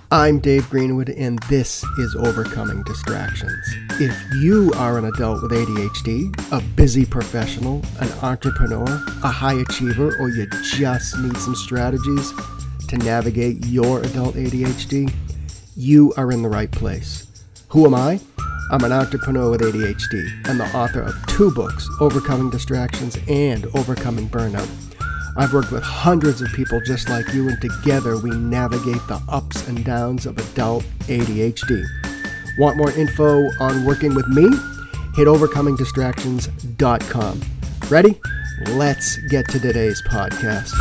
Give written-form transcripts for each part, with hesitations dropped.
I'm Dave Greenwood, and this is Overcoming Distractions. If you are an adult with ADHD, a busy professional, an entrepreneur, a high achiever, or you just need some strategies to navigate your adult ADHD, you are in the right place. Who am I? I'm an entrepreneur with ADHD and the author of 2 books, Overcoming Distractions and Overcoming Burnout. I've worked with hundreds of people just like you, and together we navigate the ups and downs of adult ADHD. Want more info on working with me? Hit overcomingdistractions.com. Ready? Let's get to today's podcast.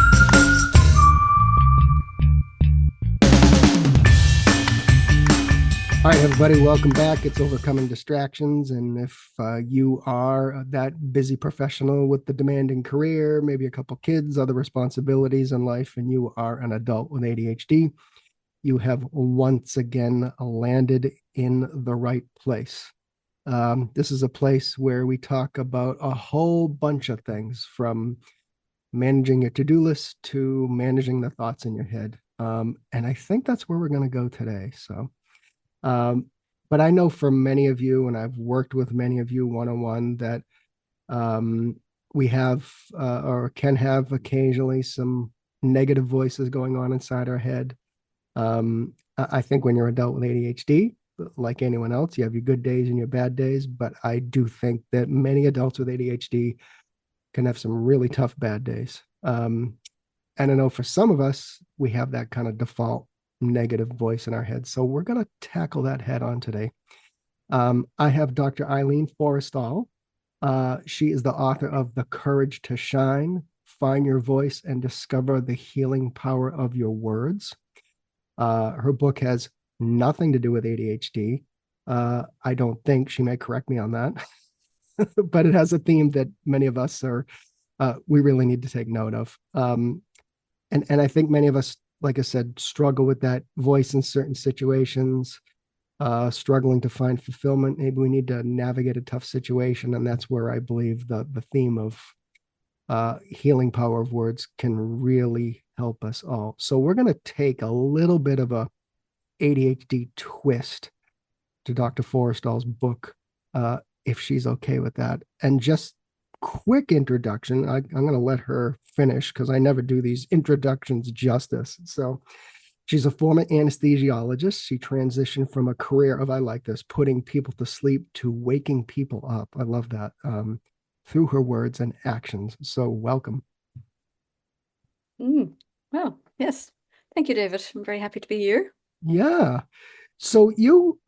All right, everybody, welcome back. It's Overcoming Distractions, and if you are that busy professional with the demanding career, maybe a couple kids, other responsibilities in life, and you are an adult with ADHD, you have once again landed in the right place. This is a place where we talk about a whole bunch of things, from managing your to-do list to managing the thoughts in your head. And I think that's where we're going to go today. But I know for many of you, and I've worked with many of you one-on-one, that we have or can have occasionally some negative voices going on inside our head. I think when you're an adult with ADHD, like anyone else, you have your good days and your bad days, but I do think that many adults with ADHD can have some really tough bad days. And I know for some of us, we have that kind of default negative voice in our head. So we're going to tackle that head on today. I have Dr. Eileen Forrestal. She is the author of The Courage to Shine, Find Your Voice and Discover the Healing Power of Your Words. Her book has nothing to do with ADHD. I don't think. She may correct me on that. But it has a theme that many of us we really need to take note of. And I think many of us, like I said, struggle with that voice in certain situations, struggling to find fulfillment. Maybe we need to navigate a tough situation. And that's where I believe the theme of healing power of words can really help us all. So we're going to take a little bit of a ADHD twist to Dr. Forrestal's book, if she's okay with that. And just quick introduction. I'm going to let her finish because I never do these introductions justice. So she's a former anesthesiologist. She transitioned from a career of, I like this, putting people to sleep to waking people up. I love that, through her words and actions. So welcome. Well, yes. Thank you, David. I'm very happy to be here. Yeah. So you,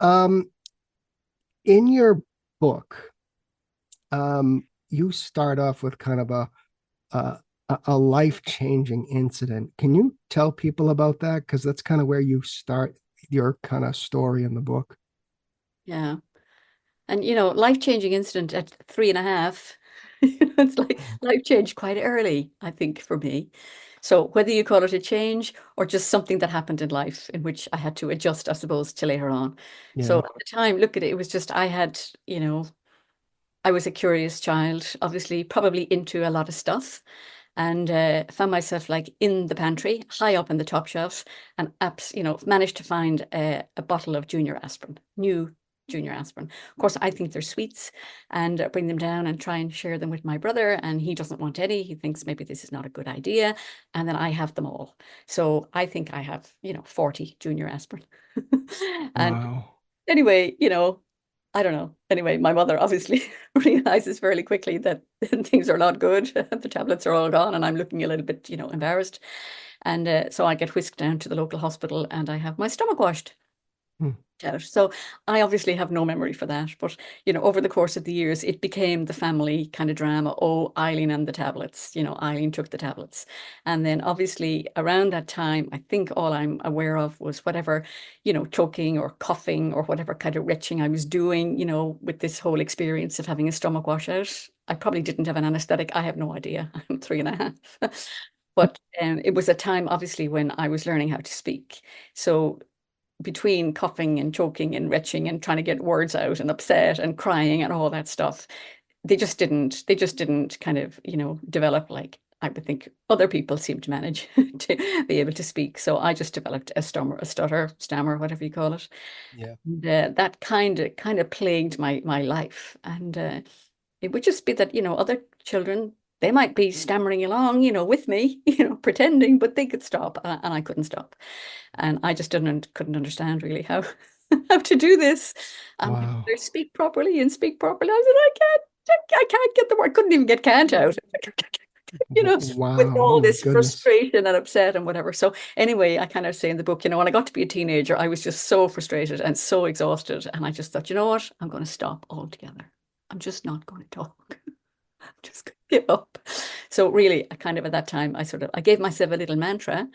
in your book, you start off with kind of a life-changing incident. Can you tell people about that? Because that's kind of where you start your kind of story in the book. Yeah. And, life-changing incident at 3.5, it's like life changed quite early, I think, for me. So whether you call it a change or just something that happened in life in which I had to adjust, I suppose, to later on. So Yeah. at the time, look at it, it was just, I was a curious child, obviously, probably into a lot of stuff, and found myself like in the pantry, high up in the top shelf, and managed to find a bottle of junior aspirin, new junior aspirin. Of course, I think they're sweets, and bring them down and try and share them with my brother, and he doesn't want any. He thinks maybe this is not a good idea, and then I have them all. So I think I have, 40 junior aspirin. And Wow. anyway, I don't know. Anyway, my mother obviously realizes fairly quickly that things are not good. The tablets are all gone, and I'm looking a little bit, embarrassed. And so I get whisked down to the local hospital, and I have my stomach washed Hmm. out. So I obviously have no memory for that. But, over the course of the years, it became the family kind of drama. Oh, Eileen and the tablets, Eileen took the tablets. And then obviously around that time, I think all I'm aware of was whatever, choking or coughing or whatever kind of retching I was doing, with this whole experience of having a stomach washout. I probably didn't have an anesthetic. I have no idea. I'm 3.5. But it was a time, obviously, when I was learning how to speak. So between coughing and choking and retching and trying to get words out and upset and crying and all that stuff, they just didn't kind of, develop like I would think other people seem to manage to be able to speak. So I just developed a stutter, stammer, whatever you call it. Yeah. And that kind of plagued my life. And it would just be that, other children, they might be stammering along, with me, pretending, but they could stop, and I couldn't stop. And I just couldn't understand really how how to do this. Wow. They speak properly and speak properly. I said, I can't get the word. I couldn't even get can't out. With Wow. Oh all my this goodness. frustration and upset and whatever. So anyway, I kind of say in the book, when I got to be a teenager, I was just so frustrated and so exhausted. And I just thought, you know what? I'm going to stop altogether. I'm just not going to talk. I'm just going to give up. So really, I kind of at that time, I gave myself a little mantra.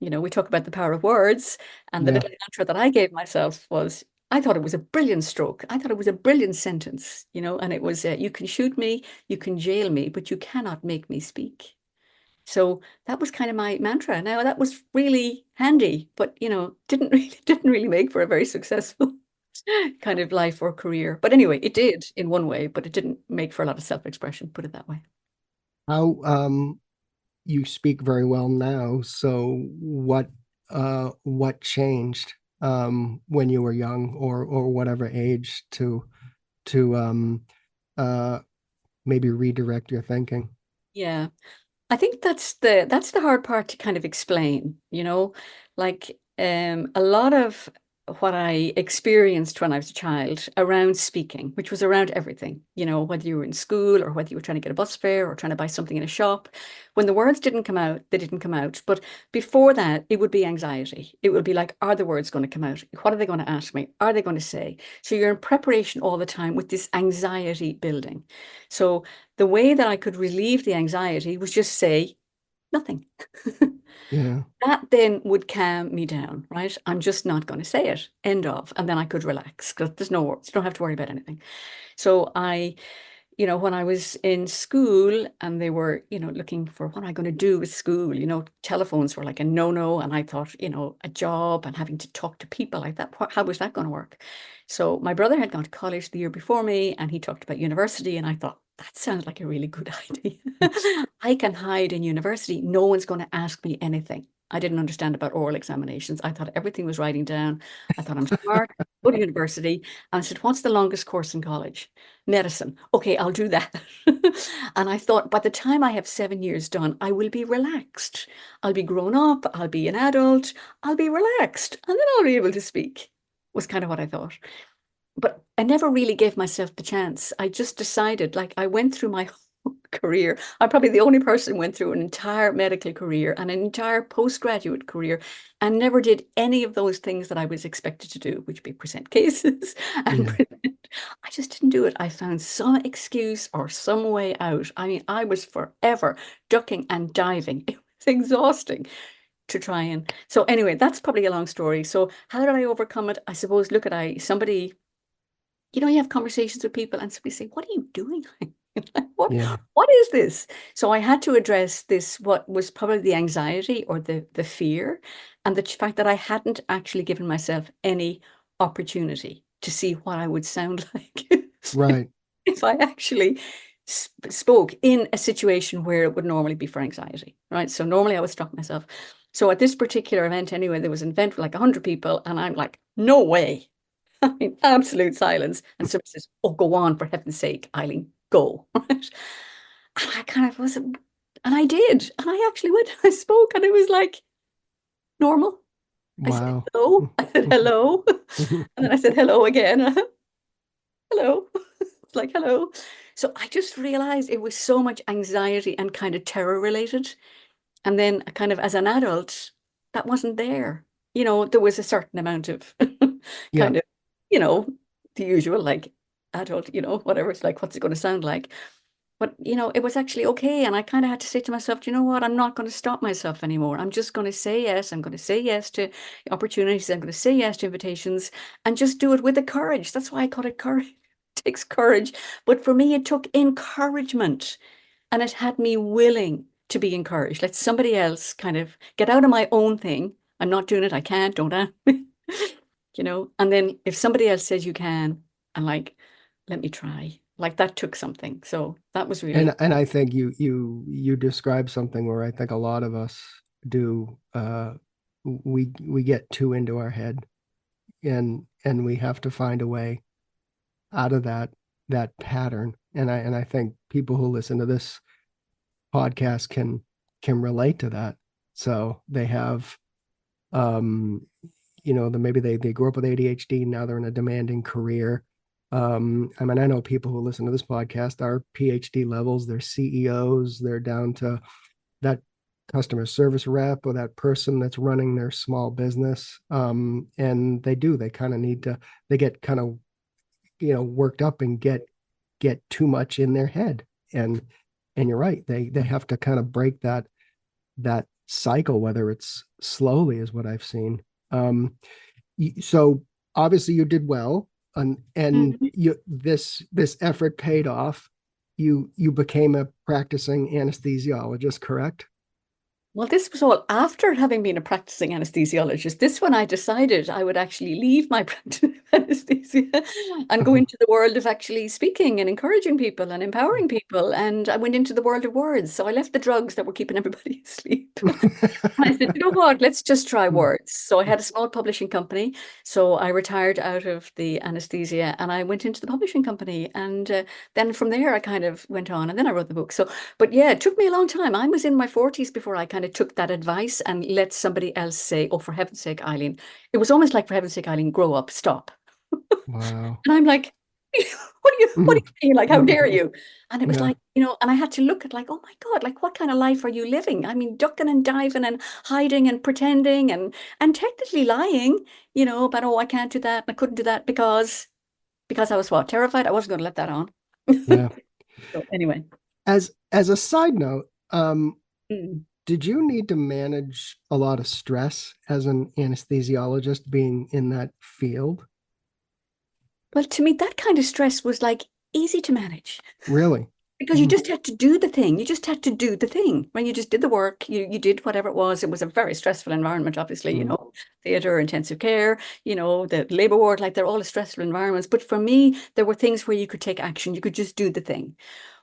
We talk about the power of words, and the Yeah. little mantra that I gave myself was, I thought it was a brilliant stroke. I thought it was a brilliant sentence, and it was, you can shoot me, you can jail me, but you cannot make me speak. So that was kind of my mantra. Now that was really handy, but didn't really make for a very successful kind of life or career. But anyway, it did in one way, but it didn't make for a lot of self-expression, put it that way. How you speak very well now. So what changed when you were young or whatever age to uh maybe redirect your thinking? Yeah. I think that's the hard part to kind of explain. Like a lot of what I experienced when I was a child around speaking, which was around everything, whether you were in school or whether you were trying to get a bus fare or trying to buy something in a shop. When the words didn't come out, they didn't come out. But before that, it would be anxiety. It would be like, are the words going to come out? What are they going to ask me? Are they going to say? So you're in preparation all the time with this anxiety building. So the way that I could relieve the anxiety was just say nothing. Yeah. That then would calm me down, right? I'm just not going to say it. End of. And then I could relax because there's no words. You don't have to worry about anything. So when I was in school and they were, looking for what am I going to do with school, telephones were like a no-no. And I thought, a job and having to talk to people like that, how was that going to work? So my brother had gone to college the year before me and he talked about university. And I thought, that sounds like a really good idea. I can hide in university. No one's going to ask me anything. I didn't understand about oral examinations. I thought everything was writing down. I thought I'm smart, go to university. And I said, what's the longest course in college? Medicine. Okay, I'll do that. And I thought by the time I have 7 years done, I will be relaxed. I'll be grown up. I'll be an adult. I'll be relaxed. And then I'll be able to speak, was kind of what I thought. But I never really gave myself the chance. I just decided, like, I went through my whole career. I'm probably the only person who went through an entire medical career and an entire postgraduate career and never did any of those things that I was expected to do, which be present cases and Yeah. I just didn't do it. I found some excuse or some way out. I mean, I was forever ducking and diving. It was exhausting to try and. So anyway, that's probably a long story. So how did I overcome it? I suppose, look at somebody, you have conversations with people and somebody say, what are you doing? Like, Yeah. what is this? So I had to address this, what was probably the anxiety or the fear, and the fact that I hadn't actually given myself any opportunity to see what I would sound like Right. if I actually spoke in a situation where it would normally be for anxiety, right? So normally I would stop myself. So at this particular event, anyway, there was an event with like 100 people, and I'm like, no way. I mean, absolute silence. And somebody says, oh, go on, for heaven's sake, Eileen, go. Right? And I kind of was, and I did. And I actually went, I spoke, and it was like normal. I said, Wow. hello. I said, hello. And then I said, hello again. Hello. It's like, hello. So I just realized it was so much anxiety and kind of terror related. And then kind of as an adult, that wasn't there. There was a certain amount of Yeah. kind of, you know, the usual, like adult, whatever. It's like, what's it going to sound like? But, it was actually okay. And I kind of had to say to myself, do you know what? I'm not going to stop myself anymore. I'm just going to say yes. I'm going to say yes to opportunities. I'm going to say yes to invitations and just do it with the courage. That's why I call it courage. It takes courage. But for me, it took encouragement and it had me willing to be encouraged. Let somebody else kind of get out of my own thing. I'm not doing it. I can't. Don't ask me. And then if somebody else says you can, I'm like, let me try. like that took something. So that was And really, I think you describe something where I think a lot of us do. We get too into our head, and we have to find a way out of that pattern. And I think people who listen to this podcast can relate to that. So they have, um, maybe they grew up with ADHD. Now they're in a demanding career. I mean, I know people who listen to this podcast are PhD levels. They're CEOs. They're down to that customer service rep or that person that's running their small business. And they kind of need to. They get kind of worked up and get too much in their head. And you're right. They have to kind of break that cycle, whether it's slowly, is what I've seen. So obviously you did well, and Mhm. this effort paid off. You became a practicing anesthesiologist, correct? Well, this was all after having been a practicing anesthesiologist. This one I decided I would actually leave my practice of anesthesia and go into the world of actually speaking and encouraging people and empowering people. And I went into the world of words. So I left the drugs that were keeping everybody asleep. I said, you know what, let's just try words. So I had a small publishing company. So I retired out of the anesthesia and I went into the publishing company. And then from there, I kind of went on and then I wrote the book. So, but yeah, it took me a long time. I was in my 40s before I kind of took that advice and let somebody else say, oh, for heaven's sake, Eileen. It was almost like, for heaven's sake, Eileen, grow up, stop. Wow. And I'm like, what do you mean? Like, how dare you? And it was Yeah. like, and I had to look at like, oh my God, like what kind of life are you living? I mean, ducking and diving and hiding and pretending and technically lying, about, oh, I can't do that and I couldn't do that because I was what, terrified? I wasn't going to let that on. Yeah. So anyway. As a side note, Mm. did you need to manage a lot of stress as an anesthesiologist being in that field? Well, to me, that kind of stress was like easy to manage. Really? Because you just had to do the thing. You just had to do the thing. When you just did the work, you did whatever it was. It was a very stressful environment, obviously, Mm. theater, intensive care, the labor ward, like they're all stressful environments. But for me, there were things where you could take action. You could just do the thing.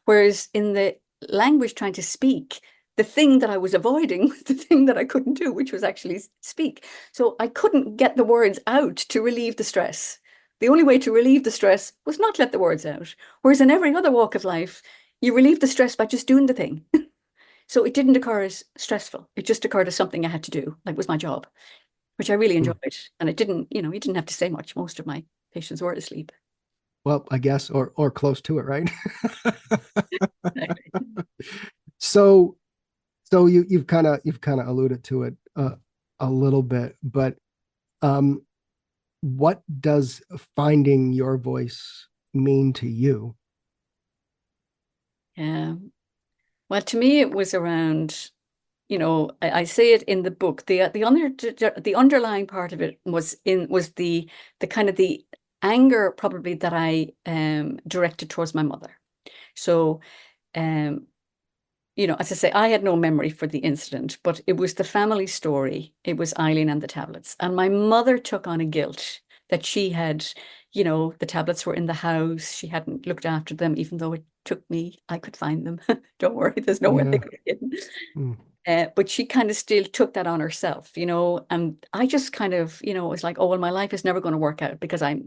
Whereas in the language trying to speak, the thing that I was avoiding was the thing that I couldn't do, which was actually speak. So I couldn't get the words out to relieve the stress. The only way to relieve the stress was not let the words out. Whereas in every other walk of life, you relieve the stress by just doing the thing. So it didn't occur as stressful. It just occurred as something I had to do, like it was my job, which I really Mm. enjoyed. And it didn't, you didn't have to say much. Most of my patients were asleep. Well, I guess, or close to it, right? Exactly. So you've kind of alluded to it a little bit, but um, what does finding your voice mean to you? Yeah. Well, to me, it was around, I say it in the book. The underlying part of it was the kind of the anger probably that I directed towards my mother. So um as I say, I had no memory for the incident, but it was the family story. It was Eileen and the tablets. And my mother took on a guilt that she had, the tablets were in the house. She hadn't looked after them, even though it took me, I could find them. Don't worry, there's nowhere they Yeah. could be hidden. Mm. But she kind of still took that on herself, and I just kind of, was like, oh, well, my life is never going to work out because I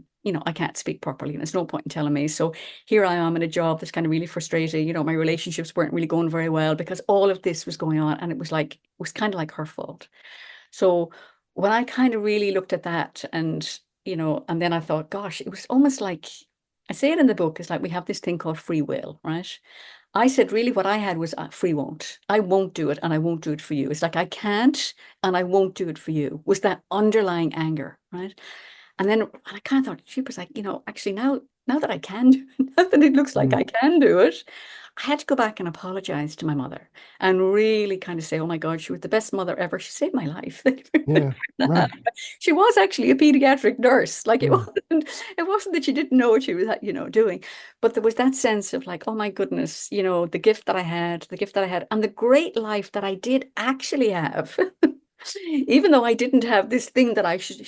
can't speak properly and there's no point in telling me. So here I am in a job that's kind of really frustrating. My relationships weren't really going very well because all of this was going on. And it was kind of like her fault. So when I kind of really looked at that and then I thought, gosh, it was almost like, I say it in the book, it's like we have this thing called free will, right? I said, really, what I had was free won't. I won't do it, and I won't do it for you. It's like I can't, and I won't do it for you. Was that underlying anger, right? And then I kind of thought, she was like, actually now that I can do it, now that it looks like Mm. I can do it, I had to go back and apologize to my mother and really kind of say, oh my God, she was the best mother ever. She saved my life. Yeah. Right. She was actually a pediatric nurse. Like it Mm. wasn't that she didn't know what she was, doing, but there was that sense of like, oh my goodness, the gift that I had, and the great life that I did actually have. Even though I didn't have this thing that I should,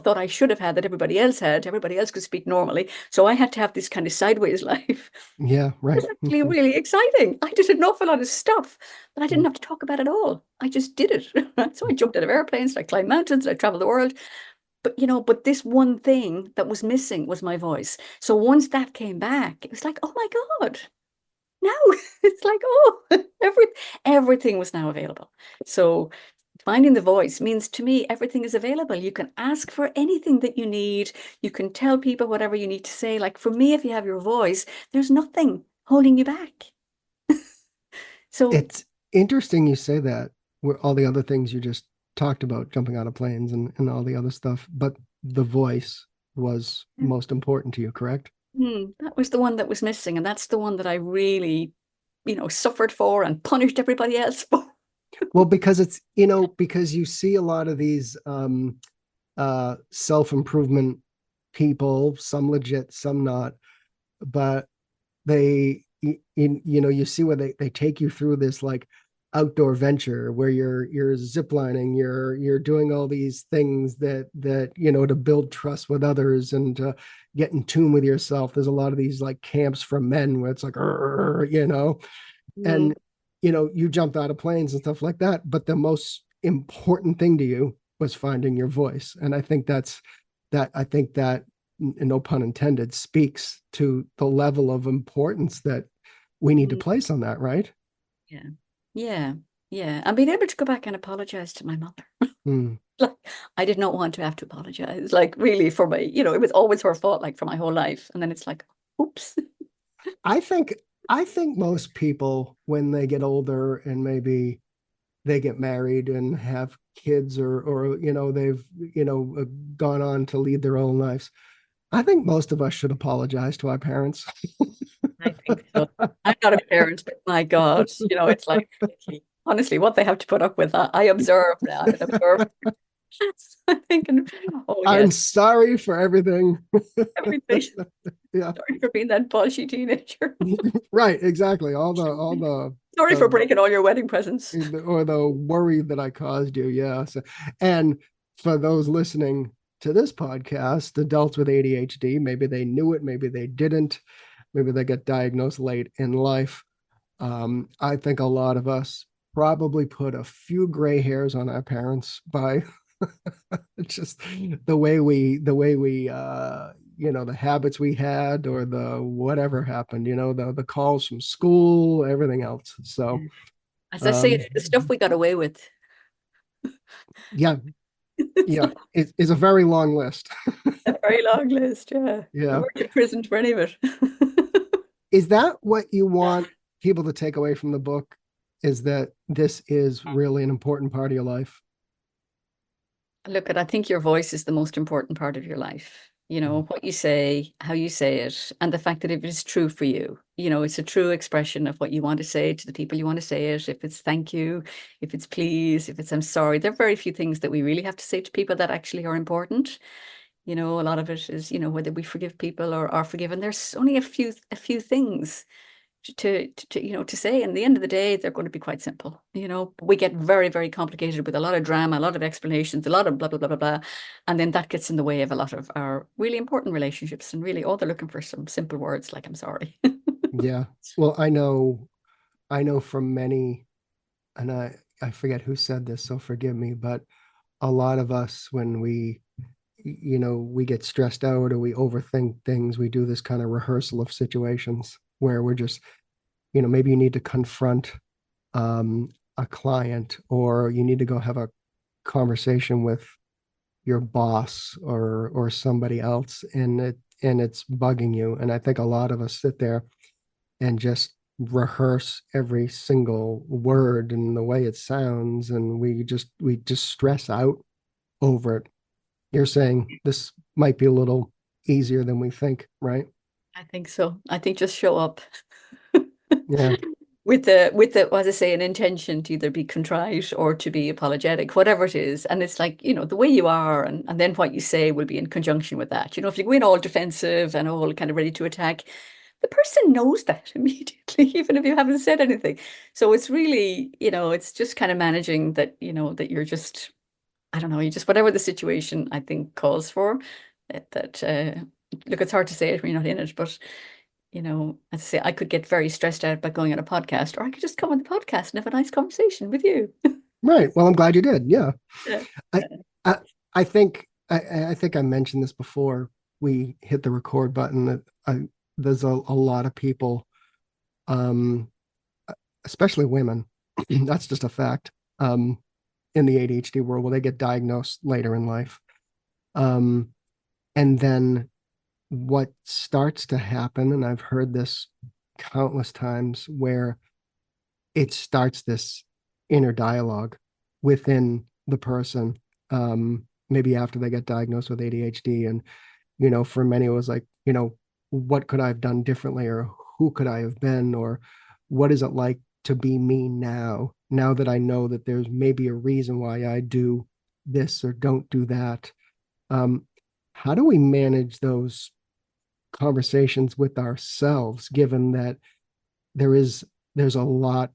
thought I should have had that everybody else had, everybody else could speak normally. So I had to have this kind of sideways life. Yeah, It was right. actually really exciting. I did an awful lot of stuff, but I didn't Mm. have to talk about it all. I just did it. So I jumped out of airplanes, I climbed mountains, I traveled the world. But this one thing that was missing was my voice. So once that came back, it was like, oh my God, now it's like, oh, everything was now available. So finding the voice means to me everything is available. You can ask for anything that you need. You can tell people whatever you need to say. Like for me, if you have your voice, there's nothing holding you back. So It's interesting you say that, where all the other things you just talked about, jumping out of planes and all the other stuff, but the voice was most important to you, correct? that was the one that was missing. And that's the one that I really, suffered for and punished everybody else for. Well, because it's, because you see a lot of these self-improvement people, some legit, some not, but you see where they take you through this like outdoor venture where you're ziplining, you're doing all these things that to build trust with others and get in tune with yourself. There's a lot of these like camps for men where it's like Mm, and you jumped out of planes and stuff like that, but the most important thing to you was finding your voice. And I think that, no pun intended, speaks to the level of importance that we need to mm, place on that, right? yeah. Yeah. Yeah. And being able to go back and apologize to my mother. Mm. Like I did not want to have to apologize. Like really for my, it was always her fault, like for my whole life. And then it's like, oops. I think I think most people when they get older and maybe they get married and have kids or they've gone on to lead their own lives. I think most of us should apologize to our parents. I think so. I'm not a parent, but my God, it's like honestly what they have to put up with. I observe that and observe. I'm thinking, oh I'm yes, sorry for everything. everything. Yeah. Sorry for being that bolshy teenager. Right, exactly. All Sorry for the breaking all your wedding presents. or the worry that I caused you. Yeah. So, and for those listening to this podcast, adults with ADHD, maybe they knew it, maybe they didn't, maybe they got diagnosed late in life. I think a lot of us probably put a few gray hairs on our parents by just the way we the habits we had or the whatever happened, the calls from school, everything else. So As I say, um it's the stuff we got away with. yeah, It's yeah, like it's a very long list. a very long list. Yeah. We Yeah. weren't imprisoned for any of it. Is that what you want people to take away from the book? Is that this is really an important part of your life? Look, I think your voice is the most important part of your life. Mm. What you say, how you say it, and the fact that it is true for you. It's a true expression of what you want to say to the people you want to say it. If it's thank you, if it's please, if it's I'm sorry. There are very few things that we really have to say to people that actually are important. A lot of it is, whether we forgive people or are forgiven. There's only a few things to say. And at the end of the day, they're going to be quite simple. We get very, very complicated with a lot of drama, a lot of explanations, a lot of blah, blah, blah, blah, blah. And then that gets in the way of a lot of our really important relationships. And really, all they're looking for some simple words like, I'm sorry. Yeah. Well, I know from many, and I forget who said this, so forgive me, but a lot of us when we get stressed out or we overthink things, we do this kind of rehearsal of situations where we're just, maybe you need to confront a client or you need to go have a conversation with your boss or somebody else and it's bugging you. And I think a lot of us sit there and just rehearse every single word and the way it sounds and we just stress out over it. You're saying this might be a little easier than we think, right? I think so. I think just show up Yeah. with the as I say, an intention to either be contrite or to be apologetic, whatever it is. And it's like, the way you are and then what you say will be in conjunction with that. If you go in all defensive and all kind of ready to attack, the person knows that immediately, even if you haven't said anything. So it's really, it's just kind of managing that, that you're just, I don't know, you just, whatever the situation I think calls for, look, it's hard to say it when you're not in it, but, as I say, I could get very stressed out by going on a podcast, or I could just come on the podcast and have a nice conversation with you. Right. Well, I'm glad you did. Yeah. Yeah. I I, I think I think I mentioned this before we hit the record button that there's a lot of people, um, especially women, that's just a fact, in the ADHD world where they get diagnosed later in life. Um, and then what starts to happen, and I've heard this countless times, where it starts this inner dialogue within the person, maybe after they get diagnosed with ADHD. And, for many, it was like, what could I have done differently, or who could I have been, or what is it like to be me now that I know that there's maybe a reason why I do this or don't do that. Um, how do we manage those conversations with ourselves, given that there's a lot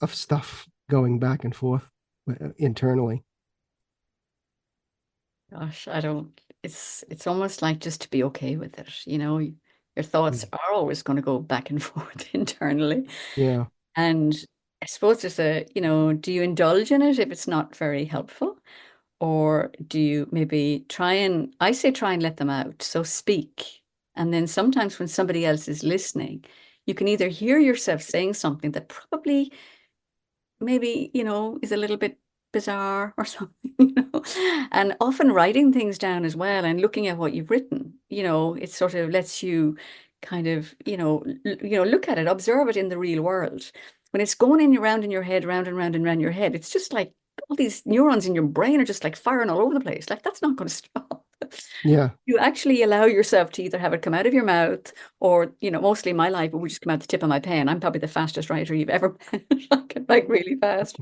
of stuff going back and forth internally? Gosh, I don't, it's almost like just to be okay with it, your thoughts Mm. are always going to go back and forth internally. Yeah. And I suppose there's do you indulge in it if it's not very helpful? Or do you maybe I say try and let them out. So speak. And then sometimes when somebody else is listening, you can either hear yourself saying something that probably maybe, is a little bit bizarre or something, and often writing things down as well and looking at what you've written, it sort of lets you kind of, look at it, observe it in the real world. When it's going in around in your head, round and round and round your head, it's just like all these neurons in your brain are just like firing all over the place. Like that's not going to stop. Yeah. You actually allow yourself to either have it come out of your mouth or, mostly in my life, it would just come out the tip of my pen. I'm probably the fastest writer you've ever met. I can write really fast.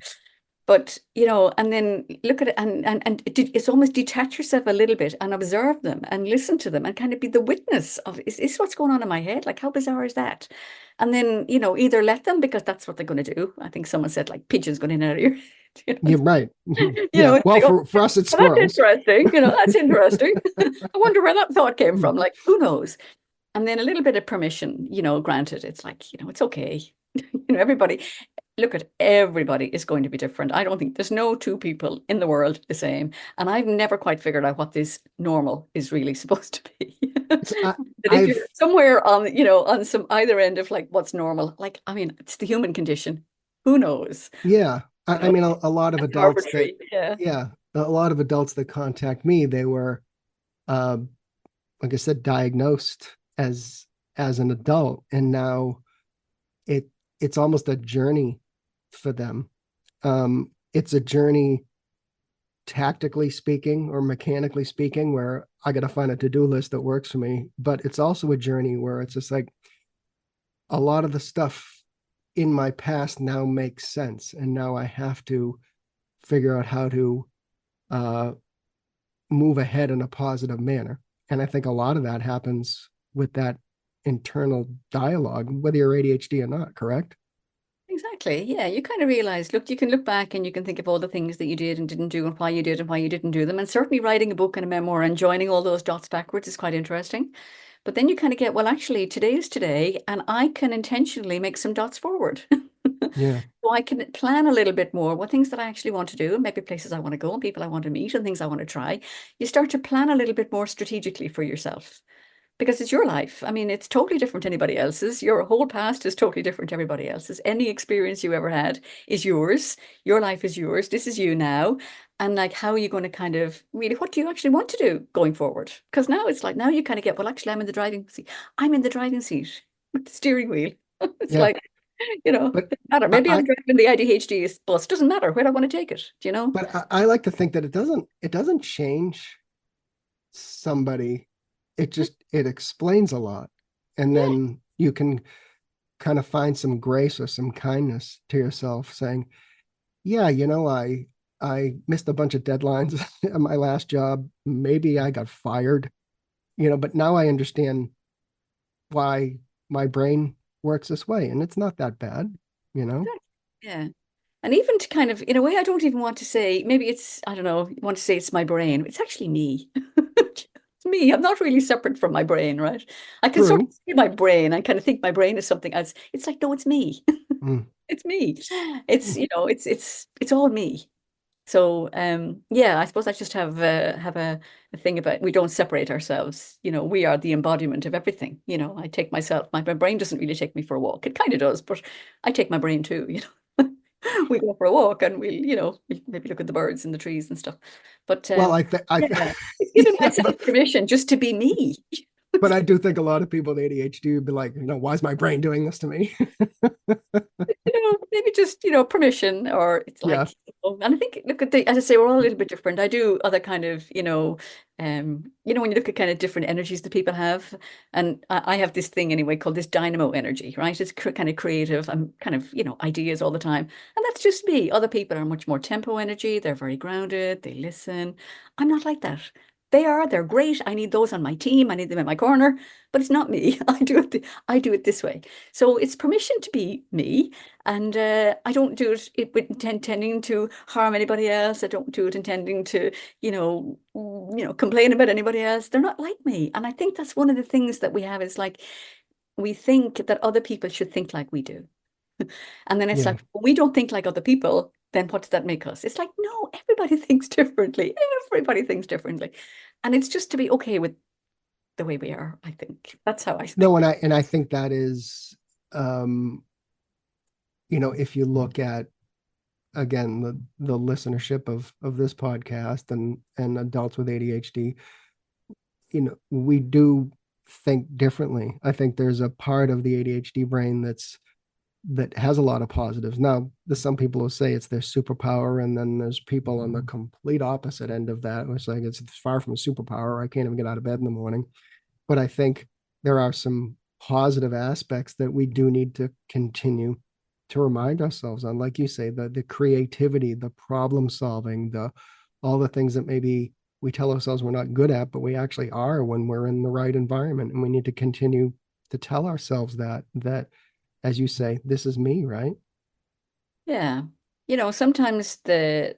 But, and then look at it it's almost detach yourself a little bit and observe them and listen to them and kind of be the witness of, is this what's going on in my head? Like, how bizarre is that? And then, either let them because that's what they're going to do. I think someone said like pigeons going in and out of your head. Yeah. Right. Yeah. It's Well, like, oh, for us, it's well, that's squirrels. interesting. That's interesting. I wonder where that thought came from. Like, who knows? And then a little bit of permission, granted. It's like, it's okay. Everybody, look at everybody is going to be different. I don't think there's no two people in the world the same. And I've never quite figured out what this normal is really supposed to be. So I, That if you're I've somewhere on, on some either end of like what's normal, like, I mean, it's the human condition. Who knows? Yeah. You I know, mean, a lot of it's adults that, arbitrary. Yeah. yeah, a lot of adults that contact me, they were, uh, like I said, diagnosed as an adult, and now it it's almost a journey for them. It's a journey, tactically speaking or mechanically speaking, where I got to find a to-do list that works for me. But it's also a journey where it's just like a lot of the stuff in my past now makes sense, and now I have to figure out how to uh, move ahead in a positive manner. And I think a lot of that happens with that internal dialogue, whether you're ADHD or not, correct? Exactly. Yeah. You kind of realize, look, you can look back and you can think of all the things that you did and didn't do and why you did and why you didn't do them. And certainly writing a book and a memoir and joining all those dots backwards is quite interesting. But then you kind of get, well, actually, today is today, and I can intentionally make some dots forward. Yeah. So I can plan a little bit more what things that I actually want to do, and maybe places I want to go and people I want to meet and things I want to try. You start to plan a little bit more strategically for yourself because it's your life. I mean, it's totally different to anybody else's. Your whole past is totally different to everybody else's. Any experience you ever had is yours. Your life is yours. This is you now. And like, how are you going to kind of really, what do you actually want to do going forward? Because now it's like, now you kind of get, well, actually, I'm in the driving seat. I'm in the driving seat with the steering wheel. It's Yeah. like, But doesn't matter. Maybe I'm I driving the ADHD bus. Doesn't matter. Where do I want to take it? Do you know? I like to think that it doesn't change somebody. It explains a lot. And Yeah, then you can kind of find some grace or some kindness to yourself, saying, yeah, I missed a bunch of deadlines at my last job. Maybe I got fired, but now I understand why my brain works this way, and it's not that bad, you know? Exactly. Yeah. And even to kind of, in a way, I don't even want to say, maybe it's, I don't know, you want to say it's my brain. It's actually me. It's me. I'm not really separate from my brain, right? I can sort of True. see my brain. I kind of think my brain is something else. It's like, no, it's me. Mm. It's me. It's, it's all me. So yeah, I suppose I just have a thing about we don't separate ourselves. We are the embodiment of everything. I take myself, my brain doesn't really take me for a walk. It kind of does, but I take my brain too. We go for a walk and we'll maybe look at the birds and the trees and stuff. But Well, yeah, it's giving yeah, myself permission just to be me. but I do think a lot of people with ADHD would be like, why is my brain doing this to me? Maybe just, permission, or it's Yeah, like, and I think, look at as I say, we're all a little bit different. I do other kind of, when you look at kind of different energies that people have, and I have this thing anyway called this dynamo energy, right? It's kind of creative. I'm kind of, ideas all the time. And that's just me. Other people are much more tempo energy. They're very grounded. They listen. I'm not like that. They're great. I need those on my team. I need them in my corner, but it's not me. I do it this way. So it's permission to be me. And I don't do it with intending to harm anybody else. I don't do it intending to, complain about anybody else. They're not like me. And I think that's one of the things that we have is like, we think that other people should think like we do. And then it's yeah. like, when we don't think like other people, then what does that make us? It's like, no, everybody thinks differently. Everybody thinks differently. And it's just to be okay with the way we are, I think. That's how I think. No, and I think that is, um, if you look at again the listenership of this podcast and adults with ADHD, we do think differently. I think there's a part of the ADHD brain that has a lot of positives. Now, there's some people who say it's their superpower, and then there's people on the complete opposite end of that. It's like it's far from a superpower. I can't even get out of bed in the morning. But I think there are some positive aspects that we do need to continue to remind ourselves on, like you say, the creativity, the problem solving, the all the things that maybe we tell ourselves we're not good at, but we actually are when we're in the right environment. And we need to continue to tell ourselves that, as you say, this is me, right? Yeah. Sometimes the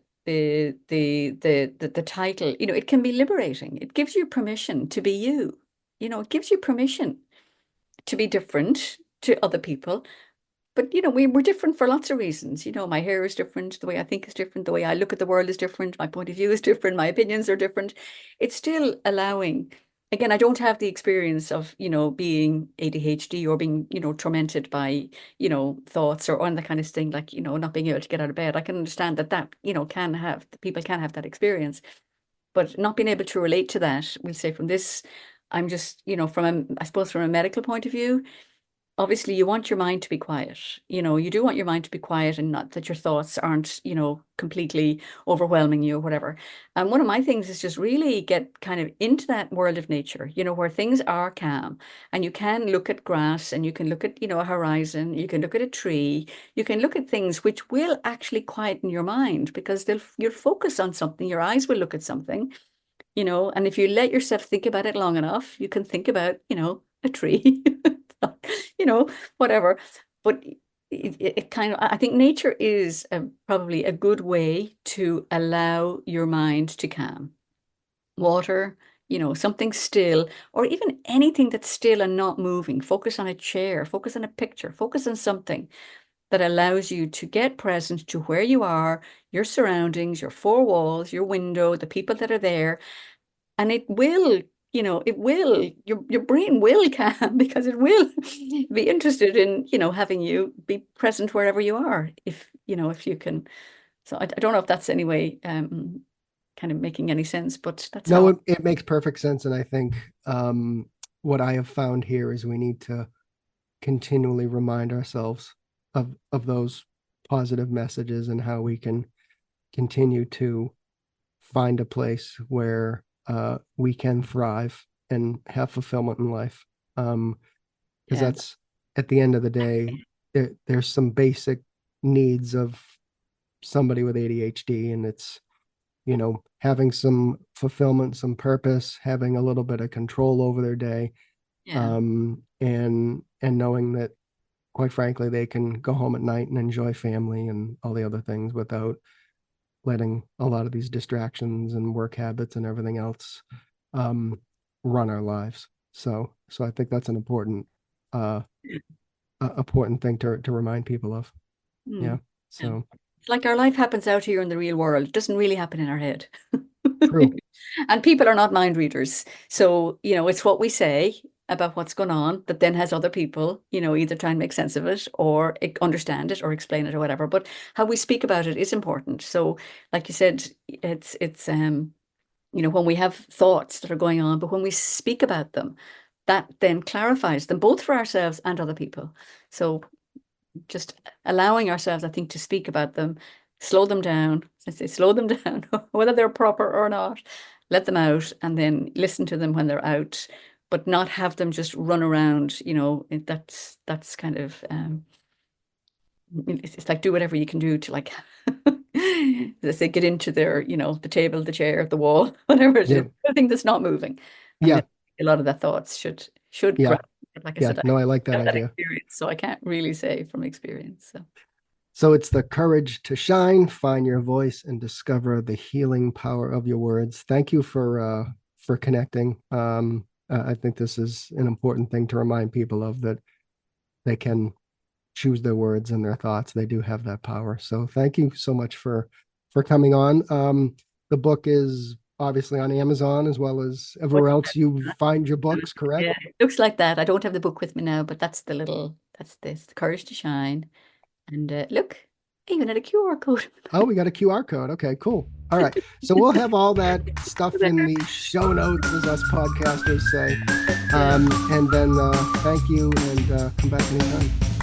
title, it can be liberating. It gives you permission to be you. It gives you permission to be different to other people. But we're different for lots of reasons. My hair is different, the way I think is different, the way I look at the world is different, my point of view is different, my opinions are different. It's still allowing. Again, I don't have the experience of, being ADHD or being, tormented by, thoughts or on the kind of thing, like, not being able to get out of bed. I can understand that, people can have that experience, but not being able to relate to that, we'll say from this, I'm just, I suppose from a medical point of view, obviously you want your mind to be quiet. You do want your mind to be quiet and not that your thoughts aren't, completely overwhelming you or whatever. And one of my things is just really get kind of into that world of nature, where things are calm and you can look at grass and you can look at, a horizon, you can look at a tree, you can look at things which will actually quieten your mind because you'll focus on something, your eyes will look at something, and if you let yourself think about it long enough, you can think about, a tree, you know, whatever. But it kind of, I think nature is probably a good way to allow your mind to calm. Water, something still, or even anything that's still and not moving. Focus on a chair, focus on a picture, focus on something that allows you to get present to where you are, your surroundings, your four walls, your window, the people that are there, and it will your brain will calm because it will be interested in having you be present wherever you are if you can. So I don't know if that's anyway kind of making any sense, but that's No, how it makes perfect sense. And I think what I have found here is we need to continually remind ourselves of those positive messages and how we can continue to find a place where we can thrive and have fulfillment in life. Because yeah that's at the end of the day, there's some basic needs of somebody with ADHD, and it's having some fulfillment, some purpose, having a little bit of control over their day, Yeah. And knowing that, quite frankly, they can go home at night and enjoy family and all the other things without letting a lot of these distractions and work habits and everything else um, run our lives. So I think that's an uh, important thing to remind people of. Hmm. Yeah. Yeah. So It's like our life happens out here in the real world. It doesn't really happen in our head. true. And people are not mind readers. So, it's what we say about what's going on that then has other people, either try and make sense of it or understand it or explain it or whatever. But how we speak about it is important. So, like you said, it's when we have thoughts that are going on, but when we speak about them, that then clarifies them both for ourselves and other people. So just allowing ourselves, I think, to speak about them, slow them down. I say slow them down, whether they're proper or not, let them out and then listen to them when they're out, but not have them just run around, that's kind of it's like do whatever you can do to like they say get into their, the table, the chair, the wall, whatever it is, Yeah. anything that's not moving. And then Yeah. a lot of the thoughts should Yeah. ground. Like I Yeah. said, I No, I like that have that idea. experience, so I can't really say from experience. So So it's the courage to shine, find your voice, and discover the healing power of your words. Thank you for connecting. I think this is an important thing to remind people of, that they can choose their words and their thoughts. They do have that power. So thank you so much for coming on. The book is obviously on Amazon as well as everywhere else you find your books, correct? yeah, it looks like that. I don't have the book with me now, but that's this, The Courage to Shine. And look, even at a QR code. Oh, we got a QR code. Okay, cool. All right. So we'll have all that stuff in There. the show notes, as us podcasters say. But, And then thank you, and come back anytime.